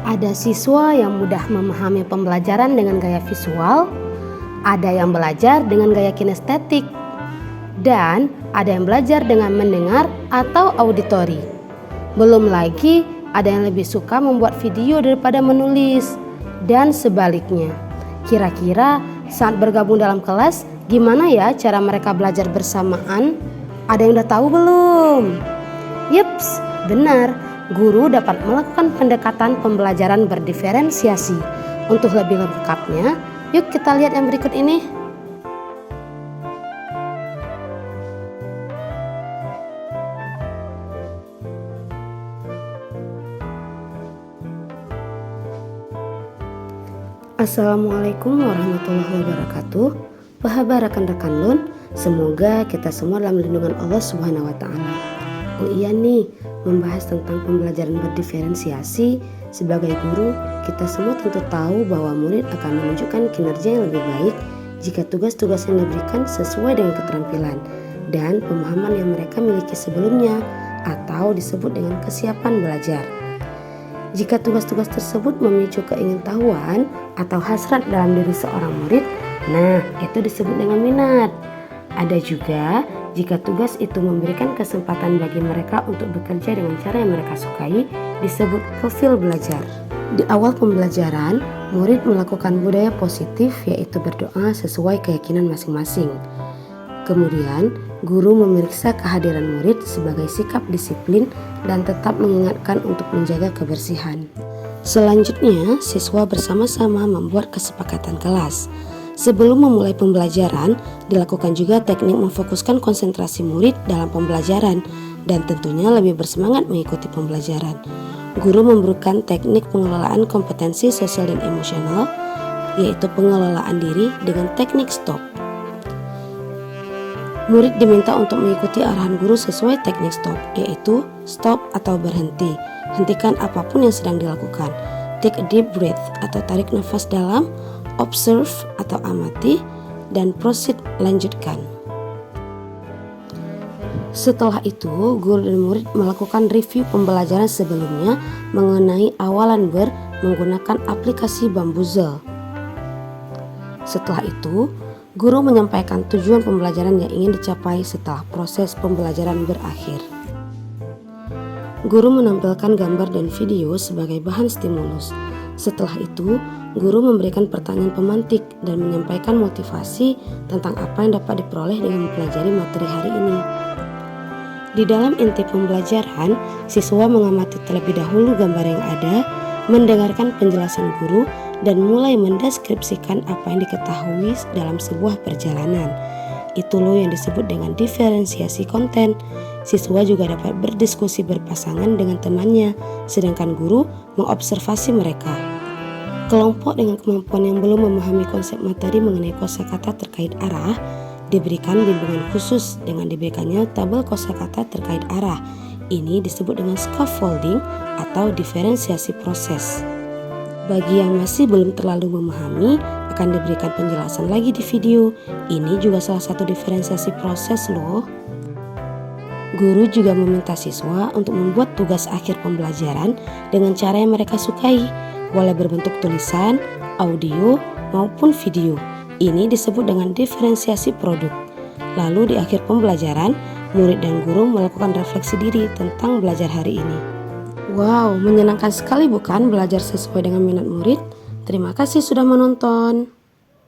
Ada siswa yang mudah memahami pembelajaran dengan gaya visual, ada yang belajar dengan gaya kinestetik, dan ada yang belajar dengan mendengar atau auditori. Belum lagi ada yang lebih suka membuat video daripada menulis, dan sebaliknya. Kira-kira saat bergabung dalam kelas, gimana ya cara mereka belajar bersamaan? Ada yang udah tahu belum? Yups, benar. Guru dapat melakukan pendekatan pembelajaran berdiferensiasi. Untuk lebih lengkapnya, yuk kita lihat yang berikut ini. Assalamualaikum warahmatullahi wabarakatuh. Apa rekan-rekan Lun? Semoga kita semua dalam lindungan Allah Subhanahu wa Ta'ala. Oh iya nih, membahas tentang pembelajaran berdiferensiasi. Sebagai guru, kita semua tentu tahu bahwa murid akan menunjukkan kinerja yang lebih baik jika tugas-tugas yang diberikan sesuai dengan keterampilan dan pemahaman yang mereka miliki sebelumnya, atau disebut dengan kesiapan belajar. Jika tugas-tugas tersebut memicu keingintahuan atau hasrat dalam diri seorang murid, nah itu disebut dengan minat. Ada juga jika tugas itu memberikan kesempatan bagi mereka untuk bekerja dengan cara yang mereka sukai, disebut profil belajar. Di awal pembelajaran, murid melakukan budaya positif, yaitu berdoa sesuai keyakinan masing-masing. Kemudian, guru memeriksa kehadiran murid sebagai sikap disiplin dan tetap mengingatkan untuk menjaga kebersihan. Selanjutnya, siswa bersama-sama membuat kesepakatan kelas. Sebelum memulai pembelajaran, dilakukan juga teknik memfokuskan konsentrasi murid dalam pembelajaran dan tentunya lebih bersemangat mengikuti pembelajaran. Guru memberikan teknik pengelolaan kompetensi sosial dan emosional, yaitu pengelolaan diri dengan teknik stop. Murid diminta untuk mengikuti arahan guru sesuai teknik stop, yaitu stop atau berhenti. Hentikan apapun yang sedang dilakukan. Take a deep breath atau tarik nafas dalam, observe atau amati, dan proceed lanjutkan. Setelah itu, guru dan murid melakukan review pembelajaran sebelumnya mengenai awalan ber menggunakan aplikasi Bamboozle. Setelah itu, guru menyampaikan tujuan pembelajaran yang ingin dicapai setelah proses pembelajaran berakhir. Guru menampilkan gambar dan video sebagai bahan stimulus. Setelah itu, guru memberikan pertanyaan pemantik dan menyampaikan motivasi tentang apa yang dapat diperoleh dengan mempelajari materi hari ini. Di dalam inti pembelajaran, siswa mengamati terlebih dahulu gambar yang ada, mendengarkan penjelasan guru, dan mulai mendeskripsikan apa yang diketahui dalam sebuah perjalanan. Itu loh yang disebut dengan diferensiasi konten. Siswa juga dapat berdiskusi berpasangan dengan temannya, sedangkan guru mengobservasi mereka. Kelompok dengan kemampuan yang belum memahami konsep materi mengenai kosakata terkait arah diberikan bimbingan khusus dengan diberikannya tabel kosakata terkait arah. Ini disebut dengan scaffolding atau diferensiasi proses. Bagi yang masih belum terlalu memahami, akan diberikan penjelasan lagi di video. Ini juga salah satu diferensiasi proses loh. Guru juga meminta siswa untuk membuat tugas akhir pembelajaran dengan cara yang mereka sukai, boleh berbentuk tulisan, audio, maupun video. Ini disebut dengan diferensiasi produk. Lalu di akhir pembelajaran, murid dan guru melakukan refleksi diri tentang belajar hari ini. Wow, menyenangkan sekali bukan belajar sesuai dengan minat murid? Terima kasih sudah menonton.